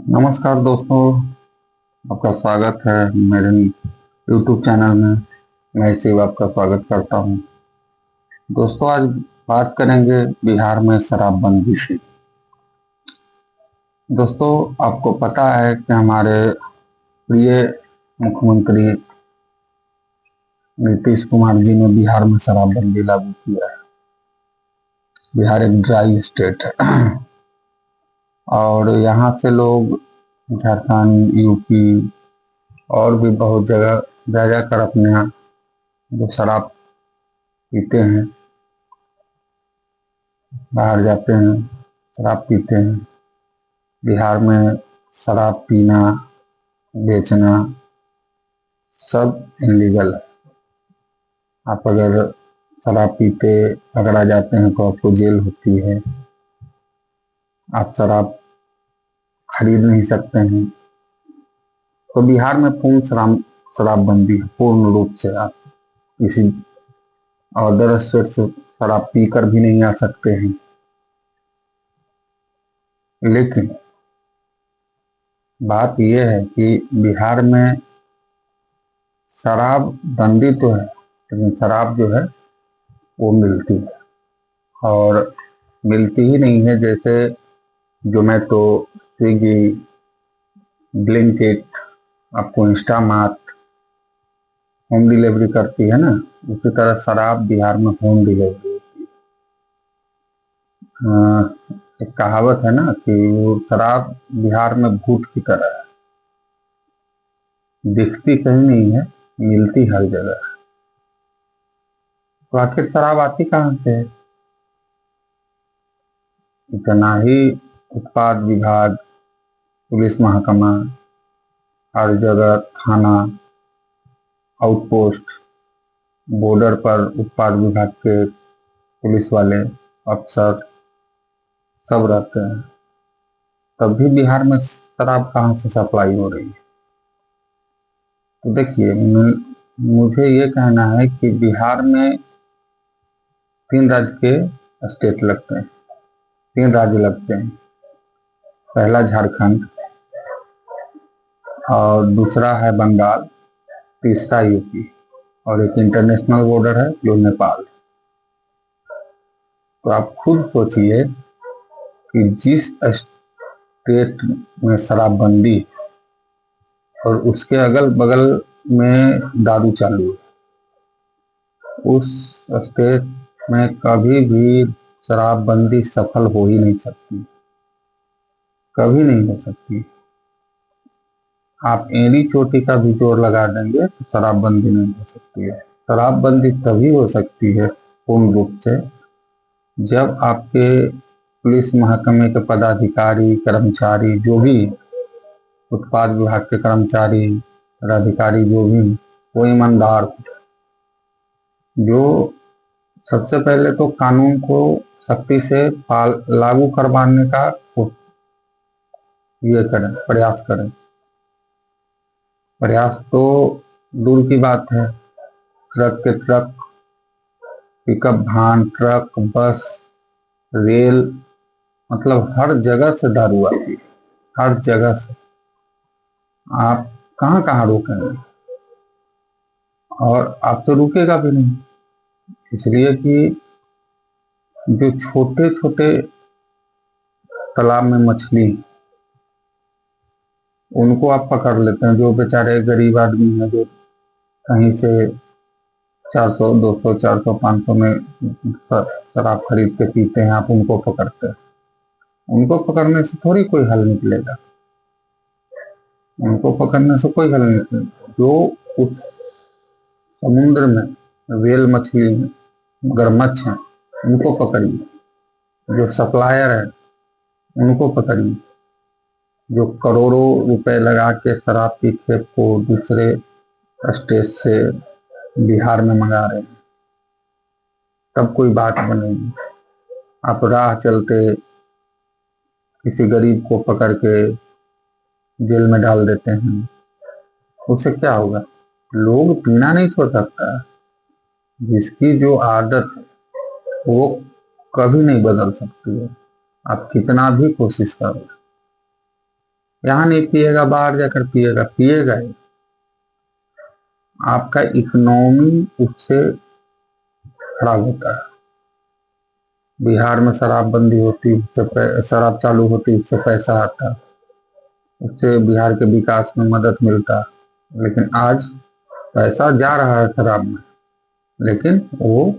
नमस्कार दोस्तों, आपका स्वागत है मेरे YouTube चैनल में। मैं इसी आपका स्वागत करता हूं। दोस्तों, आज बात करेंगे बिहार में शराबबंदी से। दोस्तों, आपको पता है कि हमारे प्रिय मुख्यमंत्री नीतीश कुमार जी ने बिहार में शराबबंदी लागू किया है। बिहार एक ड्राई स्टेट है और यहाँ से लोग झारखंड, यूपी और भी बहुत जगह जा जाकर अपने यहाँ जो शराब पीते हैं, बाहर जाते हैं, शराब पीते हैं। बिहार में शराब पीना, बेचना सब इनलीगल है। आप अगर शराब पीते पकड़ा जाते हैं तो आपको जेल होती है। आप शराब खरीद नहीं सकते हैं। तो बिहार में पूर्ण शराबबंदी है, पूर्ण रूप से। आप किसी अदर स्टेट से शराब पीकर भी नहीं आ सकते हैं। लेकिन बात यह है कि बिहार में शराब बंदी तो है, लेकिन शराब जो है वो मिलती है। और मिलती ही नहीं है। जैसे जोमेटो, स्विगी, ब्लिंकिट, आपको इंस्टामार्ट होम डिलीवरी करती है ना, उसी तरह शराब बिहार में होम डिलीवरी होती है। एक कहावत है ना कि वो शराब बिहार में भूत की तरह है, दिखती कहीं नहीं है, मिलती हर जगह है। तो आखिर शराब आती कहाँ से है? इतना ही उत्पाद विभाग, पुलिस महकमा, हर जगह थाना, आउटपोस्ट, बॉर्डर पर उत्पाद विभाग के पुलिस वाले अफसर सब रहते हैं। तब भी बिहार में शराब कहाँ से सप्लाई हो रही है? तो देखिए, मुझे ये कहना है कि बिहार में 3 राज्य के स्टेट लगते हैं, 3 राज्य लगते हैं। पहला झारखंड, और दूसरा है बंगाल, तीसरा यूपी, और एक इंटरनेशनल बॉर्डर है जो नेपाल। तो आप खुद सोचिए कि जिस स्टेट में शराबबंदी और उसके अगल बगल में दारू चालू है, उस स्टेट में कभी भी शराबबंदी सफल हो ही नहीं सकती, कभी नहीं हो सकती। आप एड़ी चोटी का भी जोर लगा देंगे तो शराबबंदी नहीं हो सकती है। शराबबंदी तभी हो सकती है पूर्ण रूप से जब आपके पुलिस महकमे के पदाधिकारी, कर्मचारी, जो भी उत्पाद विभाग के कर्मचारी, पदाधिकारी जो भी, वो ईमानदार हो, जो सबसे पहले तो कानून को सख्ती से लागू करवाने का ये करें, प्रयास करें। प्रयास तो दूर की बात है, ट्रक के ट्रक, पिकअप वैन, ट्रक, बस, रेल, मतलब हर जगह से दारू आती है, हर जगह से। आप कहाँ कहाँ रोकेंगे? और आप तो रुकेगा भी नहीं, इसलिए कि जो छोटे छोटे तालाब में मछली, उनको आप पकड़ लेते हैं। जो बेचारे गरीब आदमी हैं, जो कहीं से 400, 200, 400, 500 में शराब खरीद के पीते हैं, आप उनको पकड़ते हैं। उनको पकड़ने से थोड़ी कोई हल निकलेगा, उनको पकड़ने से कोई हल नहीं निकलेगा। जो उस समुद्र में वेल मछली है, मगरमच्छ है, उनको पकड़िए। जो सप्लायर है उनको पकड़िए, जो करोड़ों रुपए लगा के शराब की खेप को दूसरे स्टेट से बिहार में मंगा रहे हैं, तब कोई बात बनेगी। आप राह चलते किसी गरीब को पकड़ के जेल में डाल देते हैं, उससे क्या होगा? लोग पीना नहीं छोड़ सकता। जिसकी जो आदत है वो कभी नहीं बदल सकती है, आप कितना भी कोशिश करो। यहाँ नहीं पिएगा, बाहर जाकर पिएगा, पिएगा ही। आपका इकोनॉमी उससे खराब होता है। बिहार में शराबबंदी होती, उससे शराब चालू होती, उससे पैसा आता, उससे बिहार के विकास में मदद मिलता। लेकिन आज पैसा जा रहा है शराब में, लेकिन वो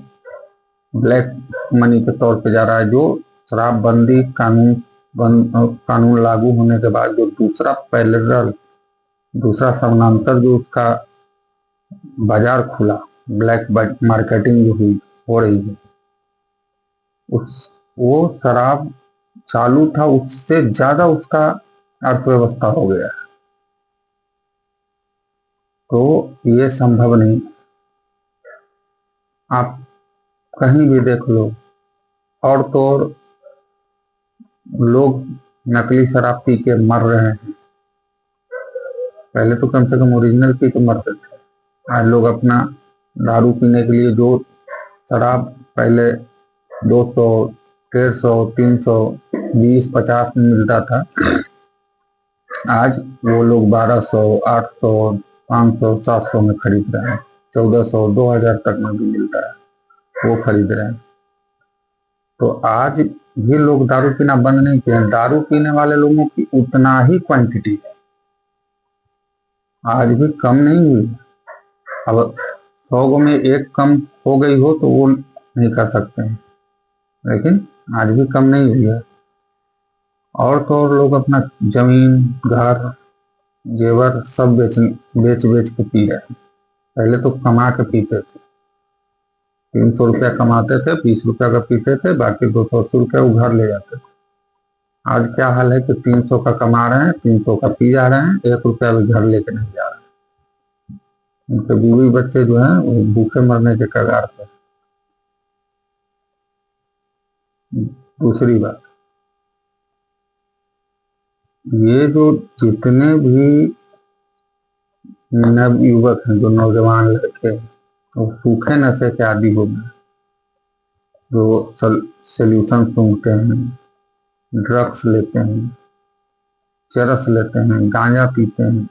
ब्लैक मनी के तौर पे जा रहा है। जो शराबबंदी कानून लागू होने के बाद जो दूसरा पैरेलल, दूसरा समानांतर जो उसका बाजार खुला, ब्लैक मार्केटिंग जो हुई हो रही है, उस वो शराब चालू था, उससे ज्यादा उसका अर्थव्यवस्था हो गया है। तो ये संभव नहीं। आप कहीं भी देख लो, और तो और लोग नकली शराब पी के मर रहे हैं। पहले तो कम से कम ओरिजिनल पी के मरते थे। आज लोग अपना दारू पीने के लिए जो शराब पहले 200, 150, 300, 20, 50 में मिलता था, आज वो लोग 1200, 800, 500, 700 में खरीद रहे हैं। 1400, 2000 तक में भी मिलता है, वो खरीद रहे हैं। तो आज भी लोग दारू पीना बंद नहीं किए। दारू पीने वाले लोगों की उतना ही क्वांटिटी है, आज भी कम नहीं हुई। अब 100 में एक कम हो गई हो तो वो नहीं कर सकते हैं, लेकिन आज भी कम नहीं हुई है। और तो और लोग अपना जमीन, घर, जेवर सब बेच बेच के पी रहे हैं। पहले तो कमा के पीते थे। 300 रुपया कमाते थे, 20 रुपया का पीते थे, बाकी 280 रुपया वो घर ले जाते थे। आज क्या हाल है कि 300 का कमा रहे हैं, 300 का पी जा रहे हैं, 1 रुपया भी घर लेके नहीं जा रहे हैं। उनके बीवी बच्चे जो हैं वो भूखे मरने के कगार पर। दूसरी बात, ये जो जितने भी नव युवक हैं, जो नौजवान लड़के हैं, वो सूखे नशे के आदी हो गए। जो सोल्यूशन सूंघते हैं, ड्रग्स लेते हैं, चरस लेते हैं, गांजा पीते हैं,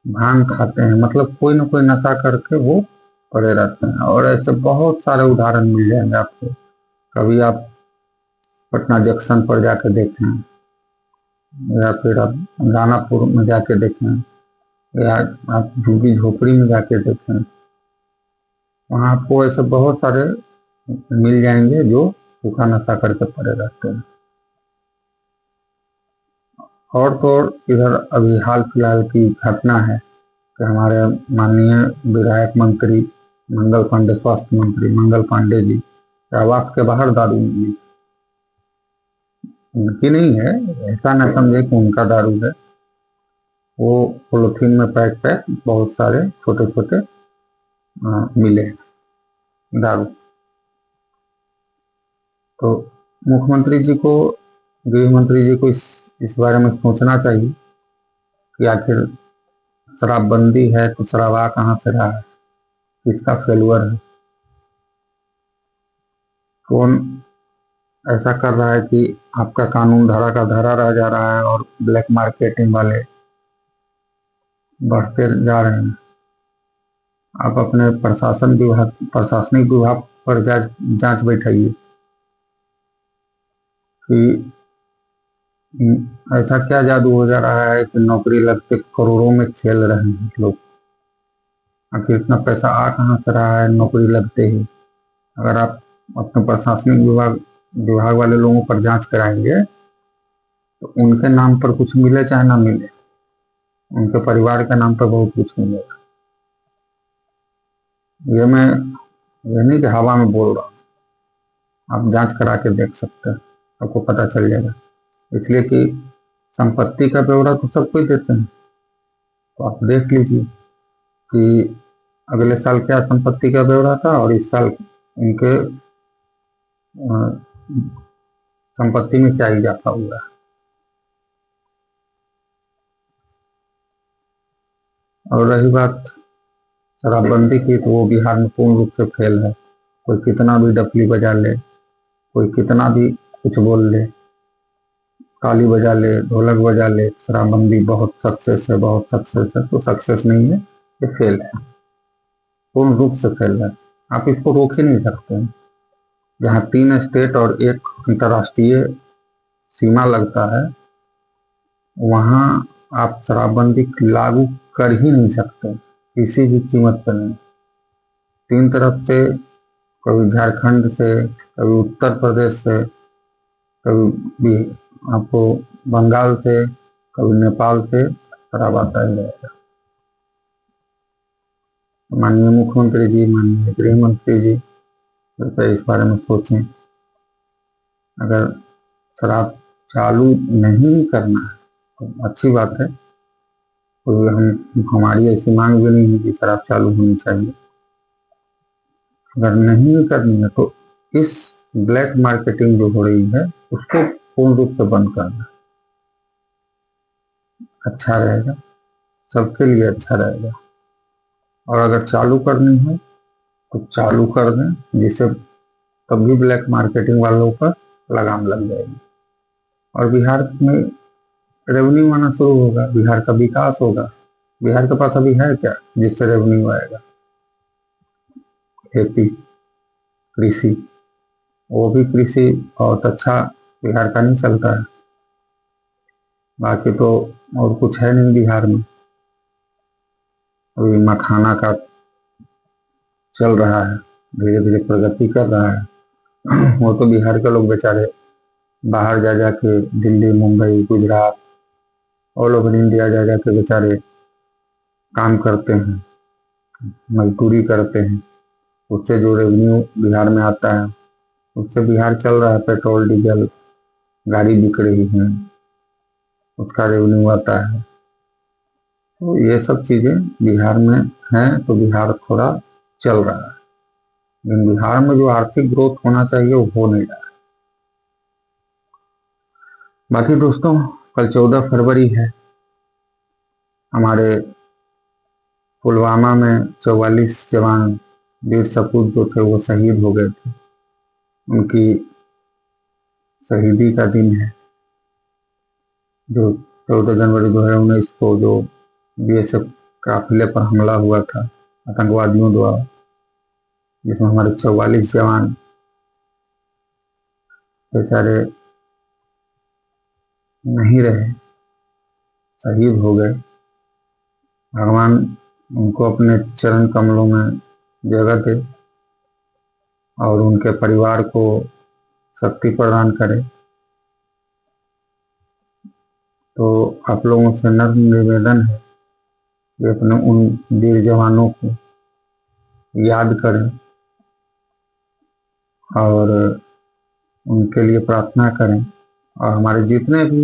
भांग खाते हैं, मतलब कोई ना कोई नशा करके वो पड़े रहते हैं। और ऐसे बहुत सारे उदाहरण मिल जाएंगे आपको। कभी आप पटना जंक्शन पर जाके देखें, या फिर आप दानापुर में जाके देखें, या आप झुग्गी झोपड़ी में जाके देखें, वहाँ आपको ऐसे बहुत सारे मिल जाएंगे जो सूखा नशा करके पड़े रहते हैं। और तो और इधर अभी हाल फिलहाल की घटना है कि हमारे माननीय विधायक मंत्री मंगल पांडे, स्वास्थ्य मंत्री मंगल पांडे जी के आवास के बाहर दारू मिली। उनकी नहीं है, ऐसा न समझे कि उनका दारू है। वो पॉलिथीन में पैक पैक बहुत सारे छोटे छोटे मिले दारू। तो मुख्यमंत्री जी को, गृह मंत्री जी को इस बारे में सोचना चाहिए कि आखिर शराबबंदी है तो शराब आ कहाँ से रहा है, किसका फेलुअर है, कौन ऐसा कर रहा है कि आपका कानून धरा का धरा रह जा रहा है और ब्लैक मार्केटिंग वाले बढ़ते जा रहे हैं। आप अपने प्रशासनिक विभाग पर जांच बैठाइए कि ऐसा क्या जादू हो जा रहा है कि नौकरी लगते करोड़ों में खेल रहे हैं लोग। आखिर इतना पैसा आ कहाँ से रहा है नौकरी लगते ही। अगर आप अपने प्रशासनिक विभाग वाले लोगों पर जांच कराएंगे तो उनके नाम पर कुछ मिले चाहे ना मिले, उनके परिवार के नाम पर बहुत कुछ मिलेगा। ये नहीं कि हवा में बोल रहा हूँ, आप जांच करा के देख सकते हैं, आपको पता चल जाएगा। इसलिए कि संपत्ति का ब्यौरा तो सब कोई देते हैं। तो आप देख लीजिए कि अगले साल क्या संपत्ति का ब्यौरा था और इस साल उनके संपत्ति में क्या इजाफा हुआ है। और रही बात शराबबंदी की, तो वो बिहार में पूर्ण रूप से फेल है। कोई कितना भी डफली बजा ले, कोई कितना भी कुछ बोल ले, ताली बजा ले, ढोलक बजा ले, शराबबंदी बहुत सक्सेस है, बहुत सक्सेस है, तो सक्सेस नहीं है, ये फेल है, पूर्ण रूप से फेल है। आप इसको रोक ही नहीं सकते हैं। जहाँ 3 स्टेट और एक अंतर्राष्ट्रीय सीमा लगता है, वहाँ आप शराबबंदी लागू कर ही नहीं सकते किसी भी कीमत पर नहीं। 3 तरफ से, कभी झारखंड से, कभी उत्तर प्रदेश से, कभी भी आपको बंगाल से, कभी नेपाल से शराब आता ही रहेगा। माननीय मुख्यमंत्री जी, माननीय गृह मंत्री जी, कृपया इस बारे में सोचें। अगर शराब चालू नहीं करना है तो अच्छी बात है, कोई हमारी ऐसी मांग भी नहीं है कि शराब चालू होनी चाहिए। अगर नहीं करनी है तो इस ब्लैक मार्केटिंग जो हो रही है उसको पूर्ण रूप से बंद करना अच्छा रहेगा, सबके लिए अच्छा रहेगा। और अगर चालू करनी है तो चालू कर दें, जिससे तभी ब्लैक मार्केटिंग वालों पर लगाम लग जाएगी और बिहार में रेवेन्यू आना शुरू होगा, बिहार का विकास होगा। बिहार के पास अभी है क्या जिससे रेवेन्यू आएगा? खेती, कृषि, वो भी कृषि बहुत अच्छा बिहार का नहीं चलता है। बाकी तो और कुछ है नहीं बिहार में। अभी मखाना का चल रहा है, धीरे धीरे प्रगति कर रहा है। वो तो बिहार के लोग बेचारे बाहर जा जाके, Delhi, Mumbai, Gujarat, all over India जा जाके बेचारे काम करते हैं, मजदूरी करते हैं। उससे जो रेवेन्यू बिहार में आता है उससे बिहार चल रहा है। पेट्रोल, डीजल, गाड़ी बिक रही है, उसका रेवेन्यू आता है। तो ये सब चीजें बिहार में हैं, तो बिहार थोड़ा चल रहा है। लेकिन बिहार में जो आर्थिक ग्रोथ होना चाहिए वो हो नहीं रहा है। बाकी दोस्तों, कल 14 फरवरी है। हमारे पुलवामा में 44 जवान वीर सपूत जो थे वो शहीद हो गए थे। उनकी शहीदी का दिन है, जो 14 जनवरी 2019 को जो बीएसएफ काफिले पर हमला हुआ था आतंकवादियों द्वारा, जिसमें हमारे 44 जवान बेचारे नहीं रहे, शहीद हो गए। भगवान उनको अपने चरण कमलों में जगह दे और उनके परिवार को शक्ति प्रदान करे। तो आप लोगों से नम्र निवेदन है कि अपने उन वीर जवानों को याद करें और उनके लिए प्रार्थना करें। और हमारे जितने भी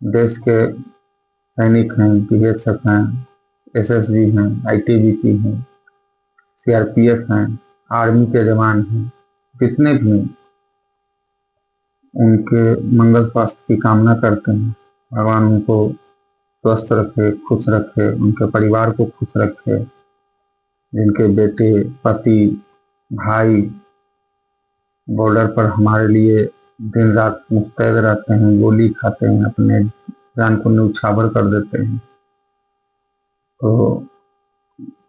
देश के सैनिक हैं, बीएसएफ हैं, एसएसबी हैं, आईटीबीपी हैं, सीआरपीएफ हैं, आर्मी के जवान हैं, जितने भी हैं, उनके मंगल स्वास्थ्य की कामना करते हैं। भगवान उनको स्वस्थ रखे, खुश रखे, उनके परिवार को खुश रखे। जिनके बेटे, पति, भाई बॉर्डर पर हमारे लिए दिन रात मुस्तैद रहते हैं, गोली खाते हैं, अपने जान को न्यौछावर कर देते हैं। तो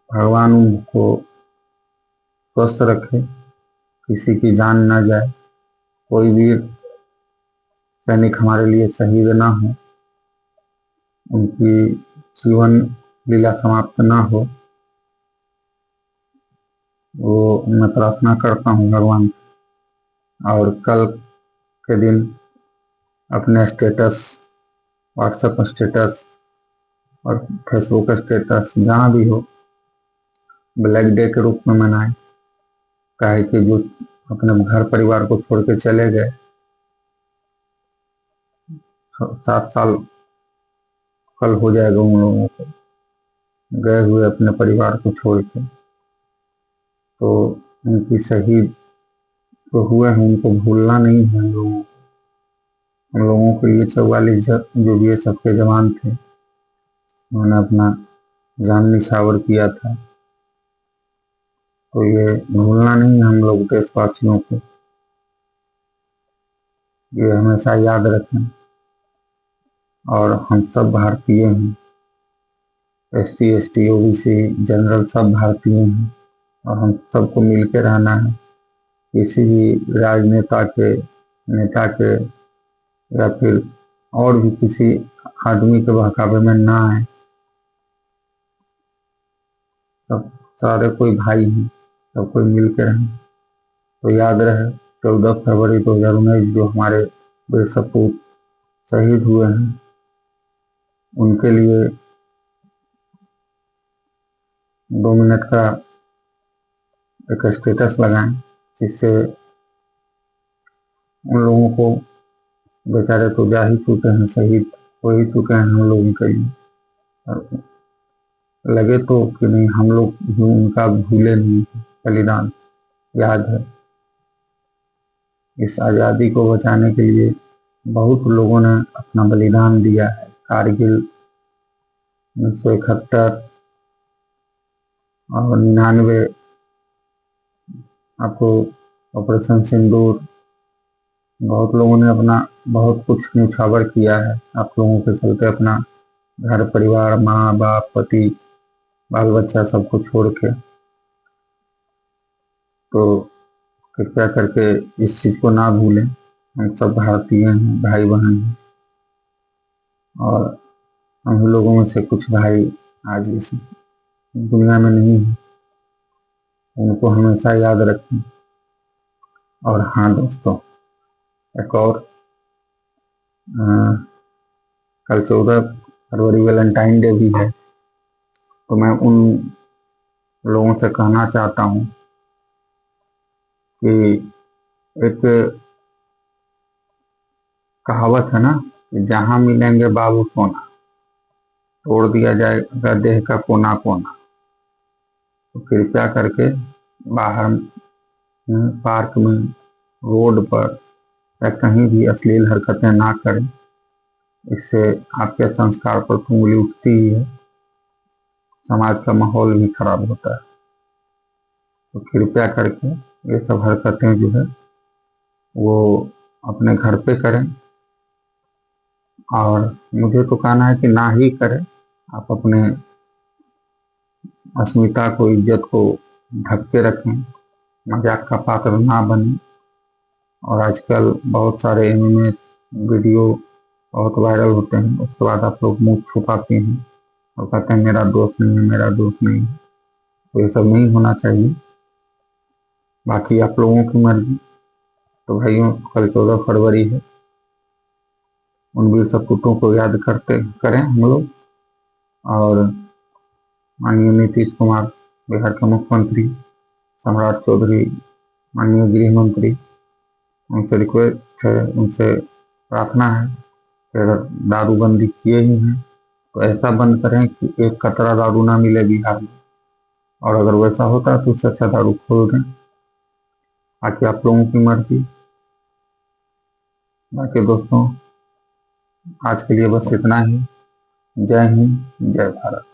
भगवान उनको स्वस्थ रखे, किसी की जान ना जाए, कोई भी सैनिक हमारे लिए शहीद ना हो, उनकी जीवन लीला समाप्त ना हो। वो मैं प्रार्थना करता हूँ भगवान। और कल के दिन अपने स्टेटस, व्हाट्सएप स्टेटस और फेसबुक स्टेटस जहाँ भी हो, ब्लैक डे के रूप में मनाएं। काहे कि जो अपने घर परिवार को छोड़ के चले गए, 7 साल कल हो जाएगा उन लोगों को गए हुए अपने परिवार को छोड़ के। तो उनकी शहीद तो हुए हैं, उनको भूलना नहीं है हम लोगों के लिए। 44 जो भी सबके जवान थे, उन्होंने अपना जान निछावर किया था, तो ये भूलना नहीं है हम लोग देशवासियों को। ये हमेशा याद रखें। और हम सब भारतीय हैं। SC ST OBC जनरल सब भारतीय हैं और हम सबको मिल के रहना है। किसी भी राजनेता के, नेता के या फिर और भी किसी आदमी के बहकावे में ना आए। सब सारे कोई भाई हैं, सब कोई मिल के रहें। तो याद रहे 14 फरवरी 2019 जो हमारे वीर सपूत शहीद हुए हैं, उनके लिए 2 मिनट का एक स्टेटस लगाएं, जिससे उन लोगों को, बेचारे तो जा ही चुके हैं, शहीद हो ही चुके हैं हम लोगों के लिए, और लगे तो कि नहीं हम लोग भी उनका भूले नहीं, बलिदान याद है। इस आज़ादी को बचाने के लिए बहुत लोगों ने अपना बलिदान दिया है। कारगिल 1971 और 99, आपको ऑपरेशन सिंदूर, बहुत लोगों ने अपना बहुत कुछ न्यौछावर किया है आप लोगों के चलते। अपना घर परिवार, माँ बाप, पति, बाल बच्चा सबको छोड़ के। तो कृपया करके इस चीज़ को ना भूलें। हम सब भारतीय हैं, भाई बहन हैं, और हम लोगों में से कुछ भाई आज इस दुनिया में नहीं है, उनको हमेशा याद रखें। और हाँ दोस्तों, एक और, कल 14 फरवरी वैलेंटाइन डे भी है। तो मैं उन लोगों से कहना चाहता हूँ कि एक कहावत है ना कि जहाँ मिलेंगे बाबू सोना, तोड़ दिया जाएगा देह का कोना कोना। तो कृपया करके बाहर में, पार्क में, रोड पर या कहीं भी अश्लील हरकतें ना करें। इससे आपके संस्कार पर तो उंगली उठती ही है, समाज का माहौल भी खराब होता है। तो कृपया करके ये सब हरकतें जो है वो अपने घर पे करें, और मुझे तो कहना है कि ना ही करें। आप अपने अस्मिता को, इज्जत को ढक के रखें, मजाक का पात्र ना बने। और आजकल बहुत सारे एनिमे वीडियो बहुत वायरल होते हैं, उसके बाद आप लोग मुंह छुपाते हैं और कहते हैं मेरा दोस्त नहीं है, मेरा दोस्त नहीं है। तो ये सब नहीं होना चाहिए। बाकी आप लोगों की मर्जी। तो भाइयों, कल 14 फरवरी है, उन वीर सपूतों को याद करते करें हम लोग। और माननीय नीतीश कुमार, बिहार के मुख्यमंत्री, सम्राट चौधरी, माननीय गृह मंत्री, उनसे रिक्वेस्ट है, उनसे प्रार्थना है कि अगर दारूबंदी किए ही हैं तो ऐसा बंद करें कि एक कतरा दारू ना मिले बिहार में। और अगर वैसा होता है तो उससे अच्छा दारू खोल दें। बाकी आप लोगों की मर्जी। बाकी दोस्तों, आज के लिए बस इतना ही। जय हिंद, जय भारत।